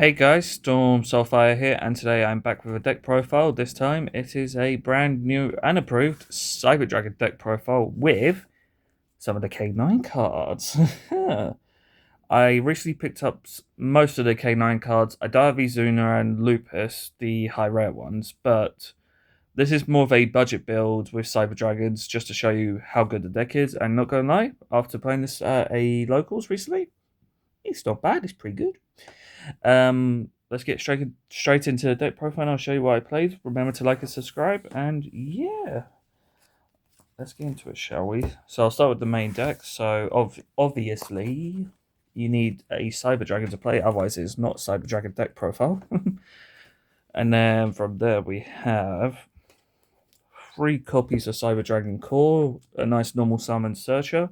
Hey guys, Storm Soulfire here, and today I'm back with a deck profile. This time it is a brand new and approved Cyber Dragon deck profile with some of the K9 cards. I recently picked up most of the K9 cards. I don't have Izuna and Lupus, the high rare ones, but this is more of a budget build with Cyber Dragons just to show you how good the deck is. And not gonna lie, after playing this at a locals recently, it's not bad, it's pretty good. Let's get straight into the deck profile. And I'll show you what I played. Remember to like and subscribe, and yeah, let's get into it, shall we? So I'll start with the main deck. So obviously, you need a Cyber Dragon to play, otherwise it's not Cyber Dragon deck profile. And then from there we have 3 copies of Cyber Dragon Core, a nice normal summon Searcher,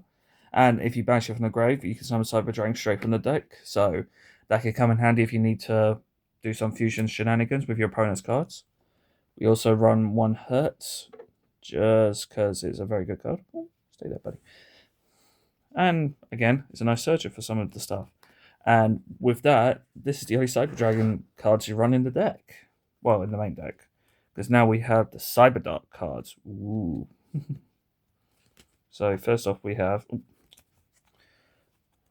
and if you banish it from the grave, you can summon Cyber Dragon straight from the deck. So that can come in handy if you need to do some fusion shenanigans with your opponent's cards. We also run 1 Hertz, just because it's a very good card. Oh, stay there, buddy. And again, it's a nice searcher for some of the stuff. And with that, this is the only Cyber Dragon cards you run in the deck. Well, in the main deck. Because now we have the Cyber Dark cards. Ooh. So first off, we have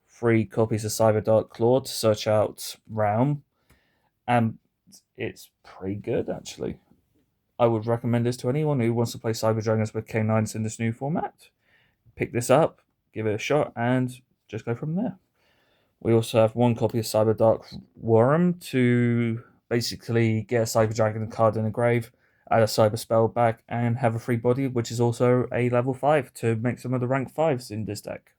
3 copies of Cyber Dark Claw to search out Realm. And it's pretty good, actually. I would recommend this to anyone who wants to play Cyber Dragons with K9s in this new format. Pick this up, give it a shot, and just go from there. We also have 1 copy of Cyber Dark Worm to basically get a Cyber Dragon card in the grave, add a Cyber Spell back, and have a free body, which is also a level 5 to make some of the rank 5s in this deck.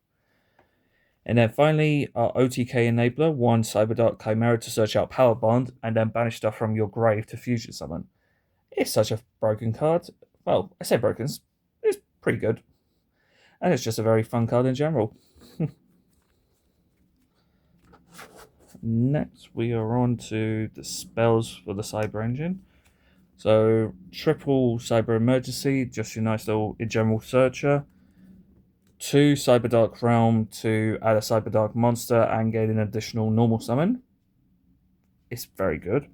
And then finally, our OTK enabler, 1 Cyber Dark Chimera to search out Power Bond, and then banish stuff from your grave to fusion summon. It's such a broken card. Well, I say broken, it's pretty good. And it's just a very fun card in general. Next, we are on to the spells for the Cyber Engine. So, triple Cyber Emergency, just your nice little in general searcher. 2 Cyber Dark Realm to add a Cyber Dark monster and gain an additional normal summon. It's very good.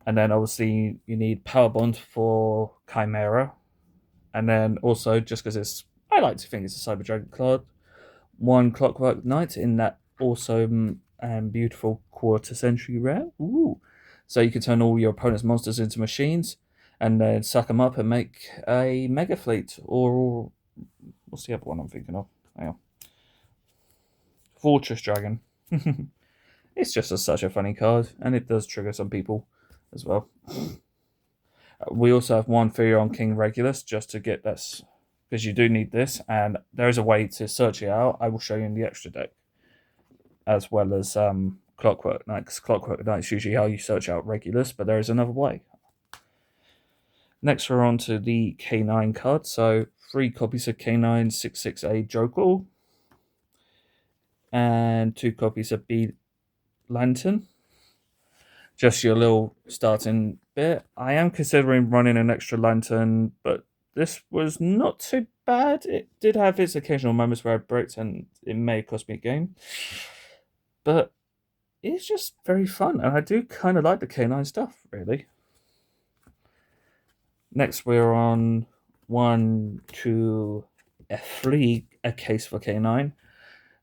And then obviously you need Power Bond for Chimera. And then also, just because I like to think it's a Cyber Dragon card, 1 Clockwork Knight in that awesome and beautiful quarter century rare. Ooh. So you can turn all your opponent's monsters into machines and then suck them up and make a Mega Fleet. Or what's the other one I'm thinking of? Hang on. Fortress Dragon. It's just such a funny card, and it does trigger some people as well. We also have 1 Furion King Regulus just to get this, because you do need this, and there is a way to search it out. I will show you in the extra deck, as well as Clockwork Knight, because Clockwork Knight is usually how you search out Regulus, but there is another way. Next, we're on to the K9 card. So 3 copies of K9 668 Jokel, and 2 copies of B Lantern. Just your little starting bit. I am considering running an extra lantern, but this was not too bad. It did have its occasional moments where I bricked and it may cost me a game. But it's just very fun, and I do kind of like the K9 stuff, really. Next, we're on 1, 2, F3, a case for K9.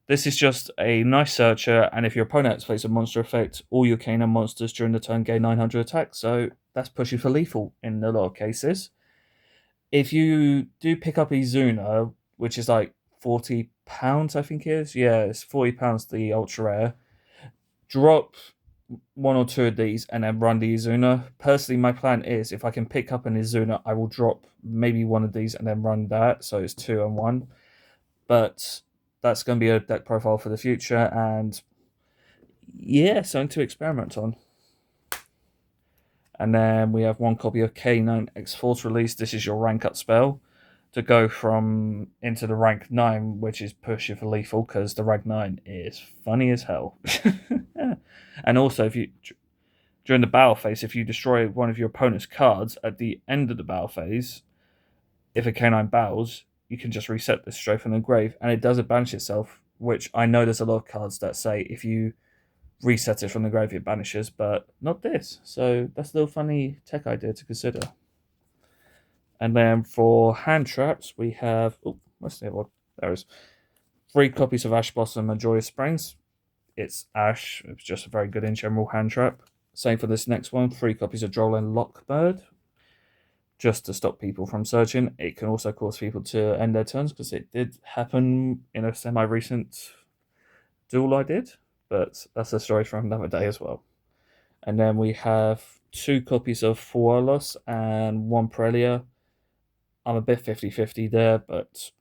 This is just a nice searcher, and if your opponent plays a monster effect, all your K9 monsters during the turn gain 900 attack, so that's pushing for lethal in a lot of cases. If you do pick up Izuna, which is like £40, I think it is. Yeah, it's £40 the ultra rare. Drop 1 or 2 of these and then run the Izuna. Personally, my plan is if I can pick up an Izuna, I will drop maybe 1 of these and then run that, so it's 2 and 1. But that's going to be a deck profile for the future, and yeah, something to experiment on. And then we have 1 copy of K9 X Force Release. This is your rank up spell to go from into the rank 9, which is push you for lethal, because the rank 9 is funny as hell. And also, if you during the battle phase, if you destroy one of your opponent's cards at the end of the battle phase, if a K9 battles, you can just reset this straight from the grave, and it doesn't banish itself, which I know there's a lot of cards that say if you reset it from the graveyard banishes, but not this. So that's a little funny tech idea to consider. And then for hand traps, we have what's the other one? There is 3 copies of Ash Blossom and Joyous Springs. It's Ash. It's just a very good in general hand trap. Same for this next one. 3 copies of Droll Lockbird, just to stop people from searching. It can also cause people to end their turns, because it did happen in a semi-recent duel I did, but that's a story for another day as well. And then we have 2 copies of Fualos and 1 Prelia. I'm a bit 50-50 there, but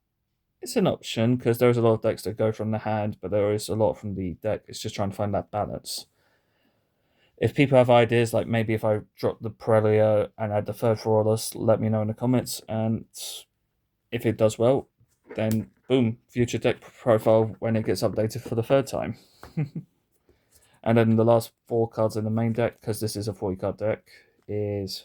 it's an option, because there's a lot of decks that go from the hand, but there is a lot from the deck. It's just trying to find that balance. If people have ideas, like maybe if I drop the Prelia and add the third Fualos, let me know in the comments, and if it does well, then boom, future deck profile when it gets updated for the 3rd time. And then the last 4 cards in the main deck, because this is a 40-card deck, is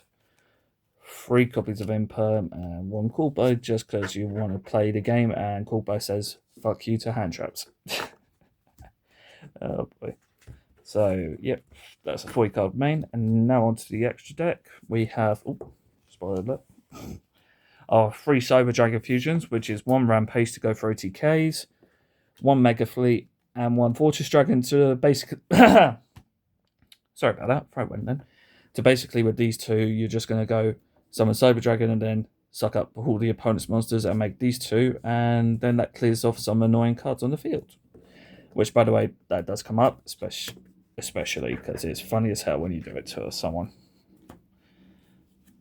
3 copies of Imperm and 1 Coolboy, just because you want to play the game, and Coolboy says, fuck you to hand traps. Oh boy. So, yep, that's a 40-card main. And now onto the extra deck. We have, spoiler alert, our 3 Cyber Dragon Fusions, which is 1 Rampage to go for OTKs, 1 Mega Fleet, and 1 Fortress Dragon to basically... Sorry about that, throat went then. To basically, with these 2, you're just going to go summon Cyber Dragon and then suck up all the opponent's monsters and make these 2, and then that clears off some annoying cards on the field. Which, by the way, that does come up, especially because it's funny as hell when you do it to someone.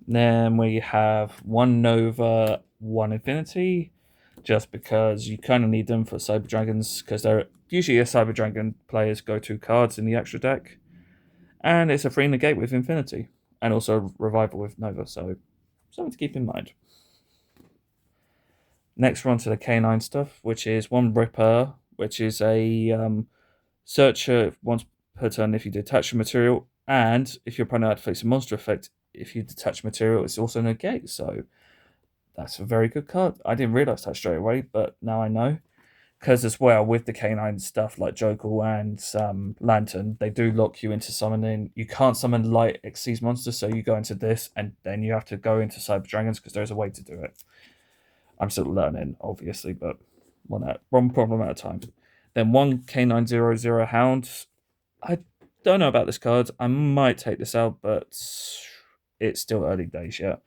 Then we have 1 Nova, 1 Infinity, just because you kind of need them for Cyber Dragons, because they're usually a Cyber Dragon player's go-to cards in the extra deck. And it's a free negate with Infinity, and also Revival with Nova, so something to keep in mind. Next, we're on to the K9 stuff, which is 1 Ripper, which is a searcher once per turn if you detach a material, and if your opponent activates a monster effect, if you detach material, it's also negate, so that's a very good card. I didn't realise that straight away, but now I know. Because as well, with the K9 stuff like Jokel and Lantern, they do lock you into summoning. You can't summon light Xyz monsters, so you go into this, and then you have to go into Cyber Dragons, because there's a way to do it. I'm still learning, obviously, but one problem at a time. Then 1 K900 Hound. I don't know about this card. I might take this out, but it's still early days yet.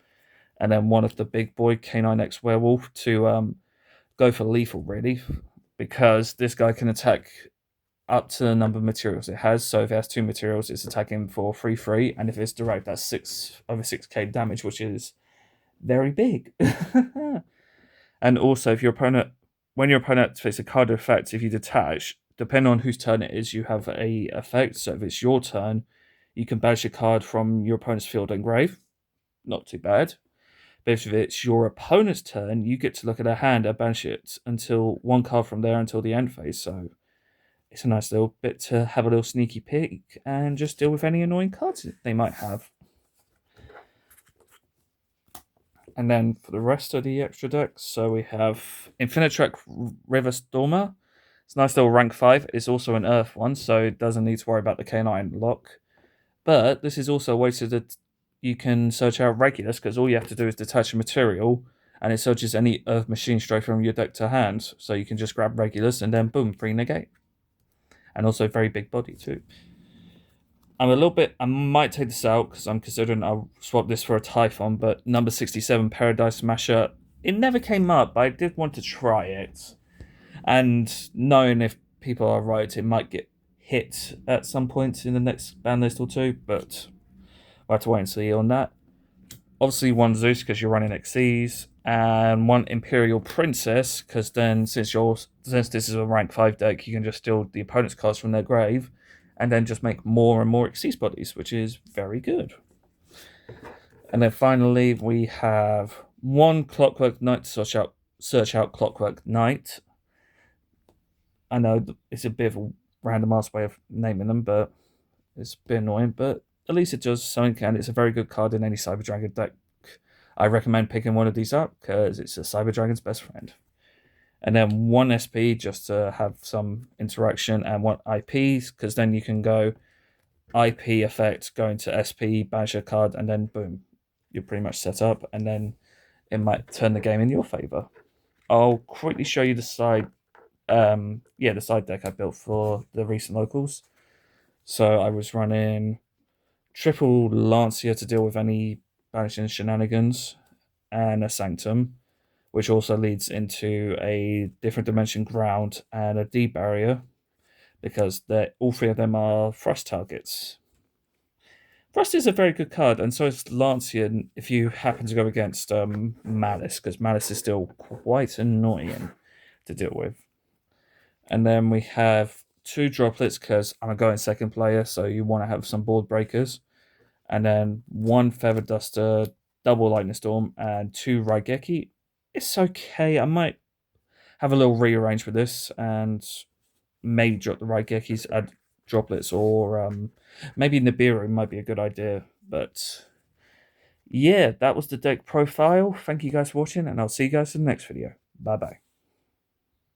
And then 1 of the big boy K9X Werewolf to go for lethal, really, because this guy can attack up to the number of materials it has. So if it has 2 materials, it's attacking for 3/3, and if it's direct, that's over 6k damage, which is very big. And also, if when your opponent activates a card effect, if you detach, depending on whose turn it is, you have a effect. So if it's your turn, you can banish a card from your opponent's field and grave. Not too bad. But if it's your opponent's turn, you get to look at their hand and banish it until 1 card from there until the end phase. So it's a nice little bit to have a little sneaky peek and just deal with any annoying cards they might have. And then for the rest of the extra decks, so we have Infinitrack River Stormer. It's a nice little rank 5. It's also an Earth one, so it doesn't need to worry about the K9 lock. But this is also a way that you can search out Regulus, because all you have to do is detach a material, and it searches any Earth machine straight from your deck to hand. So you can just grab Regulus, and then boom, free negate. And also very big body too. I might take this out, because I'm considering I'll swap this for a Typhon, but number 67, Paradise Smasher, it never came up, but I did want to try it. And knowing if people are right, it might get hit at some point in the next ban list or 2, but we'll have to wait and see on that. Obviously 1 Zeus, because you're running Xyz, and 1 Imperial Princess, because then since this is a rank 5 deck, you can just steal the opponent's cards from their grave, and then just make more and more Xyz bodies, which is very good. And then finally, we have 1 Clockwork Knight to search out Clockwork Knight. I know it's a bit of a random ass way of naming them, but it's a bit annoying. But at least it does something, and it's a very good card in any Cyber Dragon deck. I recommend picking one of these up, because it's a Cyber Dragon's best friend. and then one SP just to have some interaction, and one IPs, because then you can go IP effect, go into SP, banish a card, and then boom, you're pretty much set up, and then it might turn the game in your favor. I'll quickly show you the side, the side deck I built for the recent locals. So I was running triple Lancia to deal with any banishing shenanigans, and a Sanctum, which also leads into a different dimension ground and a D barrier, because all three of them are thrust targets. Thrust is a very good card, and so is Lancia if you happen to go against Malice, because Malice is still quite annoying to deal with. And then we have two droplets, because I'm a going second player, so you want to have some board breakers. And then one Feather Duster, double Lightning Storm, and two Raigeki. It's okay. I might have a little rearrange with this and maybe drop the Raigekis, add droplets, or maybe Nibiru might be a good idea. But yeah, that was the deck profile. Thank you guys for watching, and I'll see you guys in the next video. Bye bye.